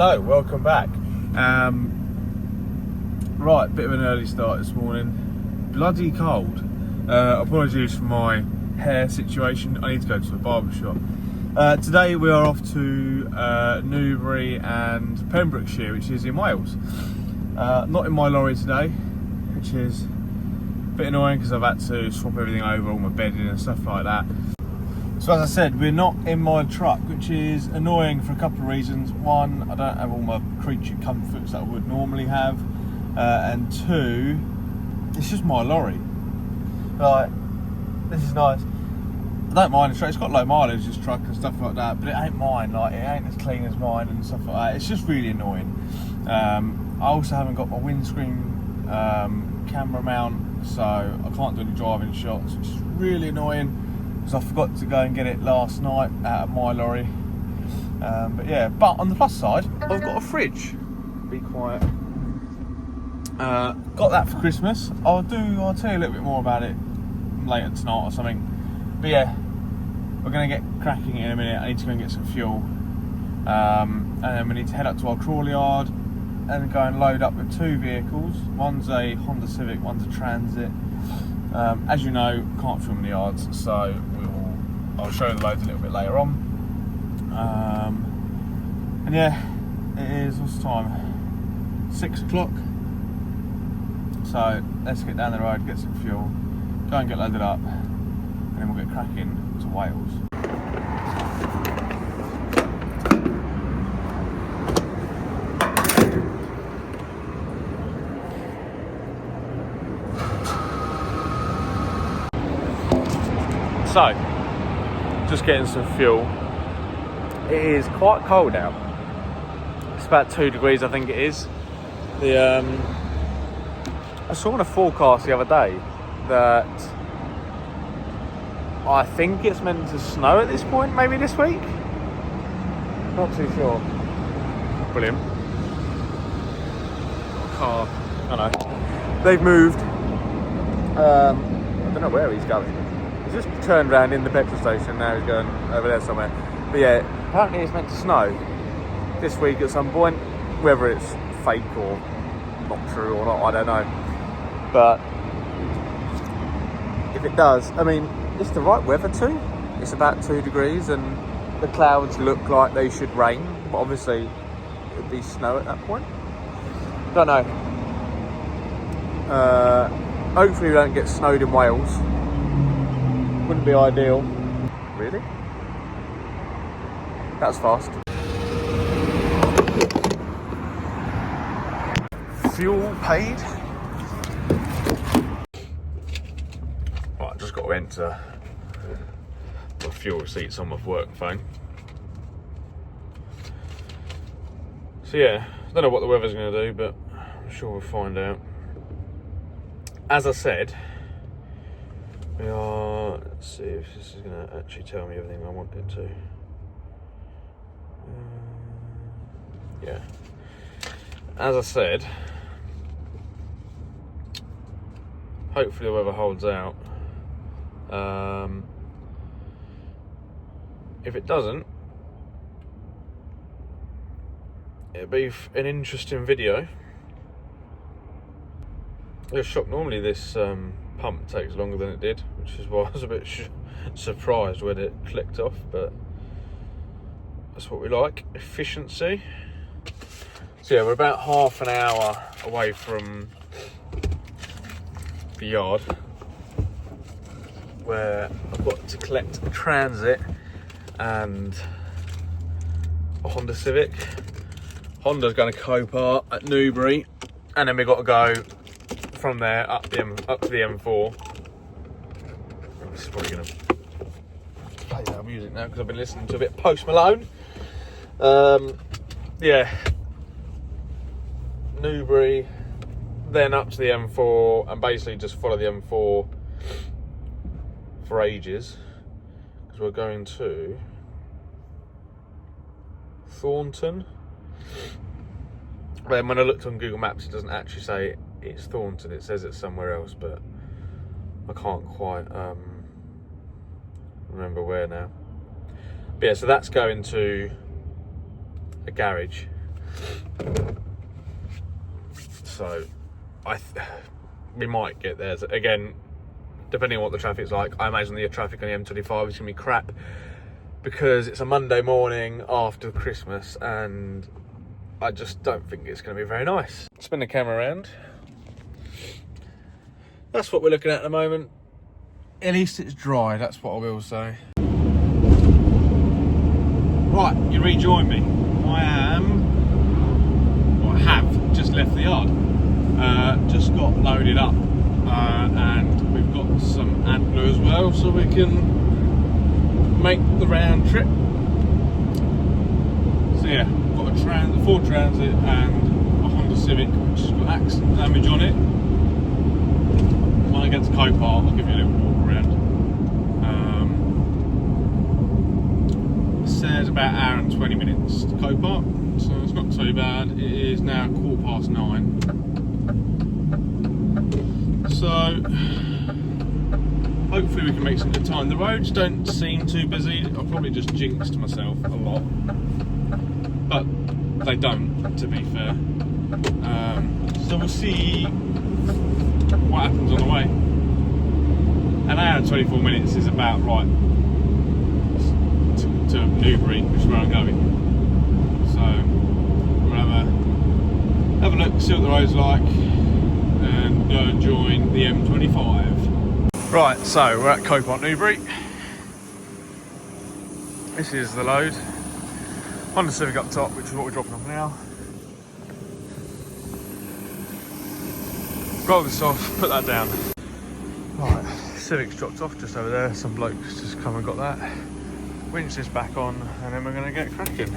Hello, welcome back. Right, bit of an early start this morning. Bloody cold. Apologies for my hair situation. I need to go to a barber shop. Today we are off to Newbury and Pembrokeshire, which is in Wales. Not in my lorry today, which is a bit annoying because I've had to swap everything over, all my bedding and stuff like that. So as I said, we're not in my truck, which is annoying for a couple of reasons. One, I don't have all my creature comforts that I would normally have. And two, it's just my lorry. Like, this is nice. I don't mind the truck, it's got low mileage, this truck and stuff like that, but it ain't mine, like it ain't as clean as mine and stuff like that. It's just really annoying. I also haven't got my windscreen camera mount, so I can't do any driving shots, which is really annoying. Because I forgot to go and get it last night out of my lorry. But yeah, but on the plus side, I've got a fridge. Be quiet. Got that for Christmas. I'll tell you a little bit more about it later tonight or something. But yeah, we're gonna get cracking in a minute. I need to go and get some fuel. And then we need to head up to our trawler yard and go and load up with two vehicles. One's a Honda Civic, one's a Transit. As you know, can't film the yards, so I'll show you the loads a little bit later on. And yeah, it is, what's the time? 6 o'clock. So let's get down the road, get some fuel, go and get loaded up, and then we'll get cracking to Wales. So, just getting some fuel. It is quite cold out. It's about 2 degrees, I think it is. I saw on a forecast the other day that I think it's meant to snow at this point, maybe this week. Not too sure. Brilliant. Car, I know. They've moved. I don't know where he's going. He's just turned around in the petrol station, now he's going over there somewhere. But yeah, apparently it's meant to snow this week at some point. Whether it's fake or not true or not, I don't know. But if it does, I mean, it's the right weather too. It's about 2 degrees and the clouds look like they should rain, but obviously it'd be snow at that point. Don't know. Hopefully we don't get snowed in Wales. Wouldn't be ideal. Really? That's fast. Fuel paid. Right, just got to enter my fuel receipts on my work phone. So yeah, I don't know what the weather's going to do, but I'm sure we'll find out. As I said, we are, let's see if this is going to actually tell me everything I want it to. Yeah. As I said, hopefully the weather holds out. If it doesn't, it'll be an interesting video. I was shocked. Normally this pump takes longer than it did, which is why I was a bit surprised when it clicked off, but that's what we like, efficiency. So yeah, we're about half an hour away from the yard where I've got to collect a Transit and a Honda Civic. Honda's going to Copart at Newbury, and then we've got to go from there up to the M4. This is probably going to play our music now because I've been listening to a bit of Post Malone. Yeah, Newbury, then up to the M4, and basically just follow the M4 for ages because we're going to Thornton. But then when I looked on Google Maps, it doesn't actually say it's Thornton, it says it's somewhere else, but I can't quite remember where now. But yeah, so that's going to a garage. So we might get there. Again, depending on what the traffic's like, I imagine the traffic on the M25 is going to be crap because it's a Monday morning after Christmas and I just don't think it's going to be very nice. Spin the camera around. That's what we're looking at the moment. At least it's dry, that's what I will say. Right, you rejoin me. I have just left the yard. Just got loaded up and we've got some AdBlue as well, so we can make the round trip. So yeah, got a Ford Transit and a Honda Civic which has got accident damage on it. When I get to Copart, I'll give you a little walk around. It says about an hour and 20 minutes to Copart, so it's not too bad. It is now 9:15. So hopefully we can make some good time. The roads don't seem too busy. I've probably just jinxed myself a lot, but they don't, to be fair. So we'll see what happens on the way. An hour and 24 minutes is about right to Newbury, which is where I'm going. So we'll have a look, see what the road's like, and go and join the M25. Right, so we're at Copart Newbury. This is the load. Honda Civic up top, which is what we're dropping off now. Roll this off, put that down. Right, Civic's dropped off just over there. Some blokes just come and got that. Winch this back on, and then we're going to get cracking.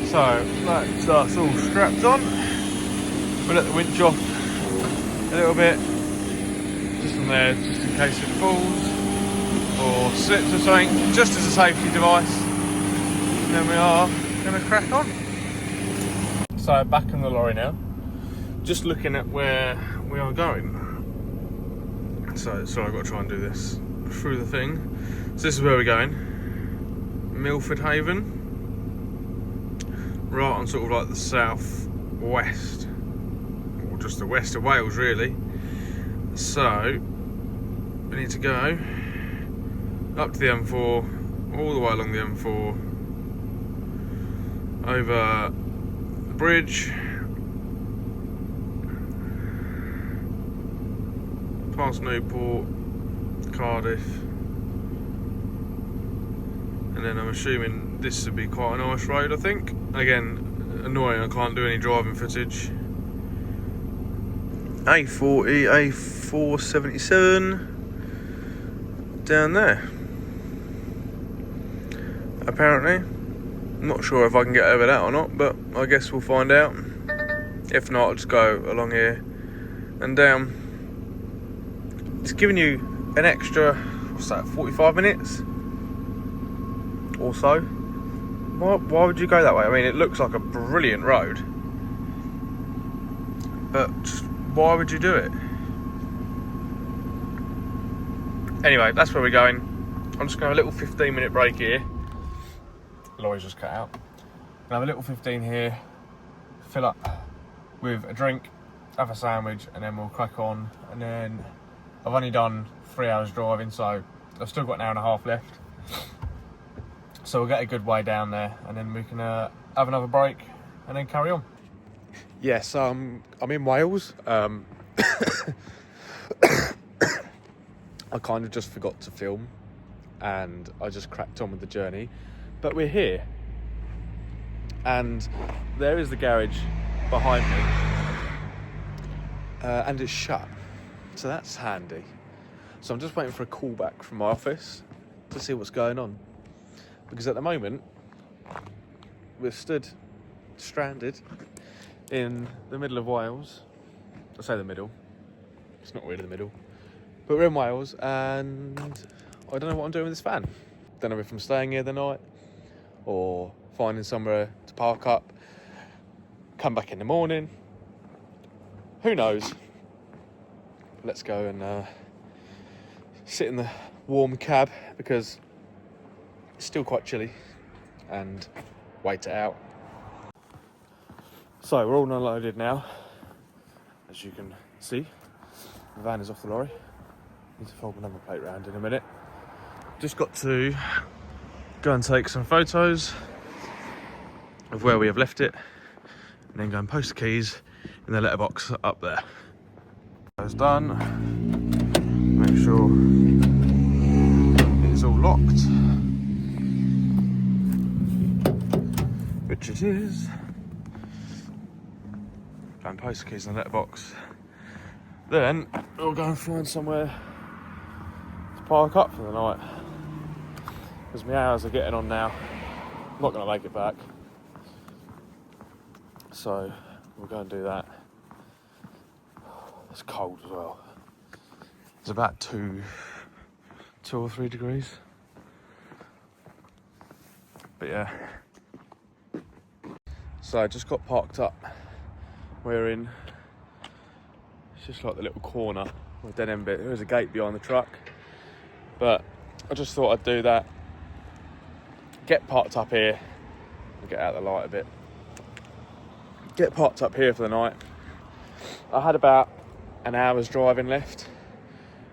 So that's all strapped on. We'll let the winch off a little bit, just from there, just in case it falls or slips or something, just as a safety device. And then we are going to crack on. So back in the lorry now, just looking at where we are going. So sorry, I've got to try and do this through the thing. So this is where we're going. Milford Haven. Right on sort of like the south-west, or just the west of Wales really. So we need to go up to the M4, all the way along the M4, over the bridge, past Newport, Cardiff, and then I'm assuming this would be quite a nice road, I think. Again, annoying, I can't do any driving footage. A40, A477 down there. Apparently. I'm not sure if I can get over that or not, but I guess we'll find out. If not, I'll just go along here and down. It's giving you an extra, what's that, 45 minutes or so. Why would you go that way? I mean, it looks like a brilliant road, but just, why would you do it? Anyway, that's where we're going. I'm just going to have a little 15-minute break here. The lorry's just cut out. Gonna have a little 15 here, fill up with a drink, have a sandwich, and then we'll crack on. And then I've only done 3 hours driving, so I've still got an hour and a half left. So we'll get a good way down there, and then we can have another break and then carry on. Yes, I'm in Wales. I kind of just forgot to film, and I just cracked on with the journey. But we're here, and there is the garage behind me, and it's shut, so that's handy. So I'm just waiting for a call back from my office to see what's going on. Because at the moment, we're stranded in the middle of Wales. I say the middle, it's not really the middle. But we're in Wales and I don't know what I'm doing with this van. Don't know if I'm staying here the night or finding somewhere to park up, come back in the morning. who knows? Let's go and sit in the warm cab because it's still quite chilly, and wait it out. So we're all unloaded now, as you can see. The van is off the lorry. Need to fold my number plate round in a minute. Just got to go and take some photos of where we have left it, and then go and post the keys in the letterbox up there. That's done. Make sure it's all locked, which it is. Go and post the keys in the letterbox. Then we'll go and find somewhere to park up for the night, because my hours are getting on now. I'm not going to make it back, so we'll go and do that. It's cold as well. It's about 2 or 3 degrees. But yeah. So I just got parked up. We're in, it's just like the little corner, or dead end bit. There is a gate behind the truck, but I just thought I'd do that. Get parked up here, get out of the light a bit. Get parked up here for the night. I had about an hour's driving left,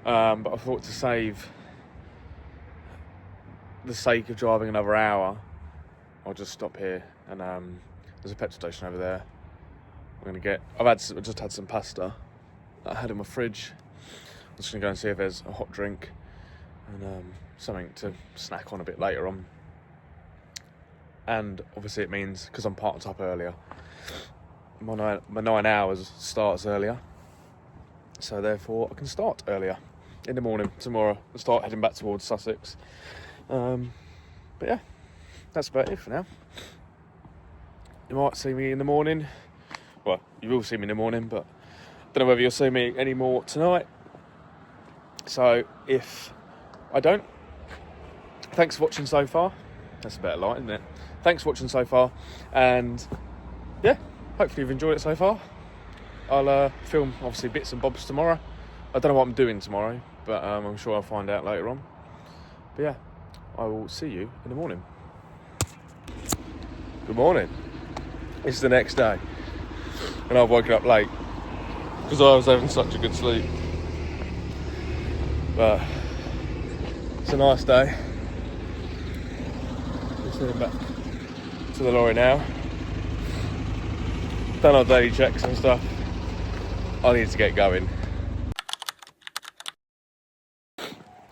but I thought to save the sake of driving another hour, I'll just stop here, and there's a petrol station over there. I just had some pasta that I had in my fridge. I'm just gonna go and see if there's a hot drink and something to snack on a bit later on. And obviously it means, because I'm parked up earlier, my 9 hours starts earlier, so therefore I can start earlier in the morning tomorrow and start heading back towards Sussex. But yeah, that's about it for now. You might see me in the morning. Well, you will see me in the morning, but I don't know whether you'll see me anymore tonight. So if I don't, thanks for watching so far. That's a better light, isn't it? Thanks for watching so far, and yeah, hopefully you've enjoyed it so far. I'll film obviously bits and bobs tomorrow. I don't know what I'm doing tomorrow, but I'm sure I'll find out later on. But yeah, I will see you in the morning. Good morning. It's the next day, and I've woken up late because I was having such a good sleep. But it's a nice day. Just heading back to the lorry now. Done our daily checks and stuff. I need to get going.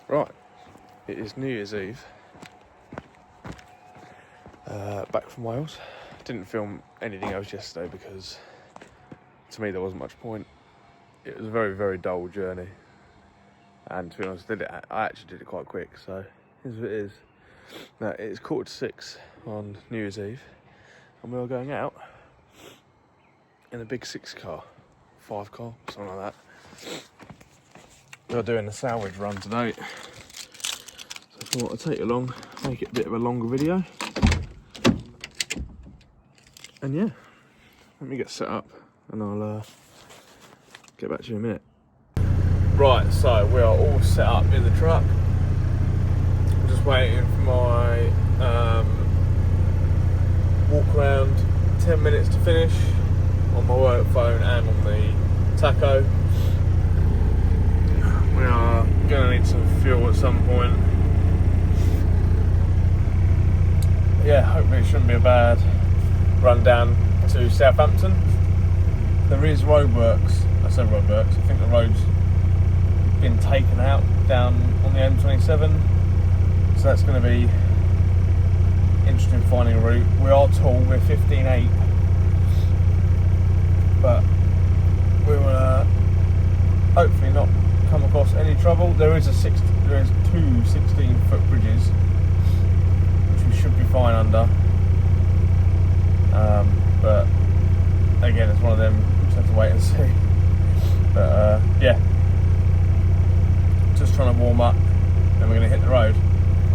Right, it is New Year's Eve. Back from Wales. Didn't film anything else yesterday because to me there wasn't much point. It was a very, very dull journey, and to be honest, I actually did it quite quick, so here's what it is. Now, it's 6:15 on New Year's Eve, and we are going out in a big 6 car, 5 car, something like that. We are doing a salvage run today, so I thought I'd take you along, make it a bit of a longer video. And yeah, let me get set up and I'll get back to you in a minute. Right, so we are all set up in the truck. I'm just waiting for my walk around 10 minutes to finish on my work phone and on the taco. We are going to need some fuel at some point. Yeah, hopefully it shouldn't be a bad run down to Southampton. There is roadworks. I said roadworks. I think the road's been taken out down on the M27, so that's going to be interesting finding a route. We are tall. We're 15.8, but we will hopefully not come across any trouble. There is two 16-foot bridges which we should be fine under. But again, it's one of them, we just have to wait and see. But yeah, just trying to warm up, then we're going to hit the road.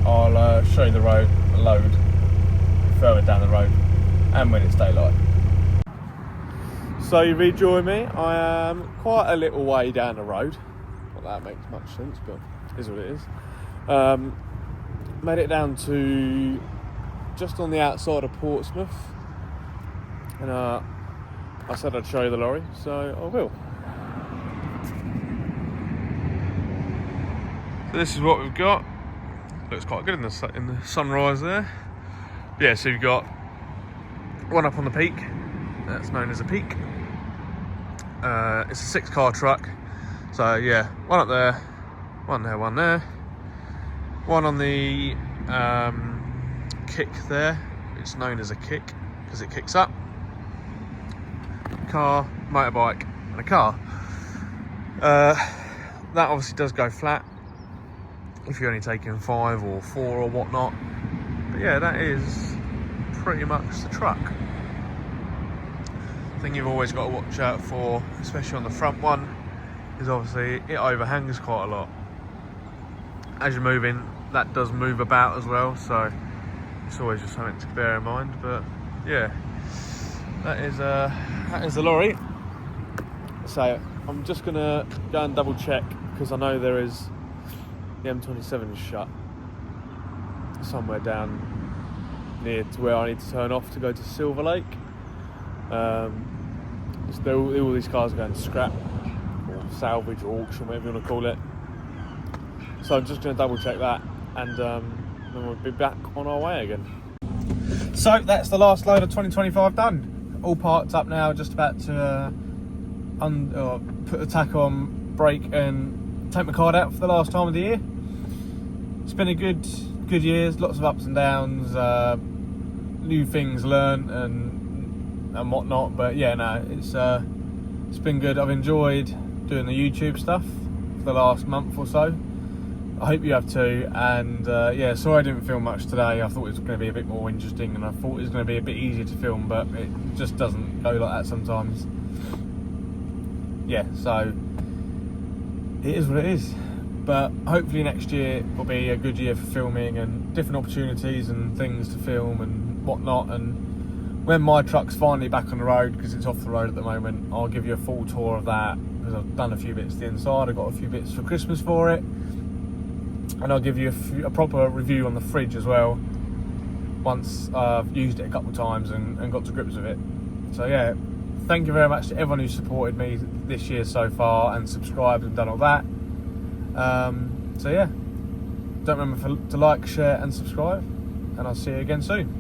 I'll show you the road, the load, further down the road, and when it's daylight. So you rejoin me. I am quite a little way down the road. Not that makes much sense, but it is what it is. Made it down to just on the outside of Portsmouth, and I said I'd show you the lorry, so I will. So this is what we've got. Looks quite good in the sunrise there. Yeah, so you've got one up on the peak. That's known as a peak. It's a 6-car truck. So yeah, one up there, one there, one there. One on the kick there. It's known as a kick because it kicks up. Car, motorbike, and a car. That obviously does go flat if you're only taking 5 or 4 or whatnot. But yeah, that is pretty much the truck. The thing you've always got to watch out for, especially on the front one, is obviously it overhangs quite a lot. As you're moving, that does move about as well, so it's always just something to bear in mind. But yeah, that is the lorry. So I'm just gonna go and double check, because I know there is the M27 is shut somewhere down near to where I need to turn off to go to Silver Lake. So all these cars are going to scrap or salvage or auction, whatever you want to call it. So I'm just going to double check that, and then we'll be back on our way again. So that's the last load of 2025 done. All parked up now, just about to put the tack on, brake, and take my card out for the last time of the year. It's been a good year, lots of ups and downs, new things learned and whatnot. But yeah, no, it's been good. I've enjoyed doing the YouTube stuff for the last month or so. I hope you have too. And yeah, sorry I didn't film much today. I thought it was going to be a bit more interesting, and I thought it was going to be a bit easier to film, but it just doesn't go like that sometimes. Yeah, so it is what it is. But hopefully next year will be a good year for filming and different opportunities and things to film and whatnot. And when my truck's finally back on the road, because it's off the road at the moment, I'll give you a full tour of that, because I've done a few bits to the inside. I've got a few bits for Christmas for it, and I'll give you a proper review on the fridge as well, once I've used it a couple of times and got to grips with it. So yeah, thank you very much to everyone who's supported me this year so far and subscribed and done all that. So yeah, don't remember to like, share and subscribe, and I'll see you again soon.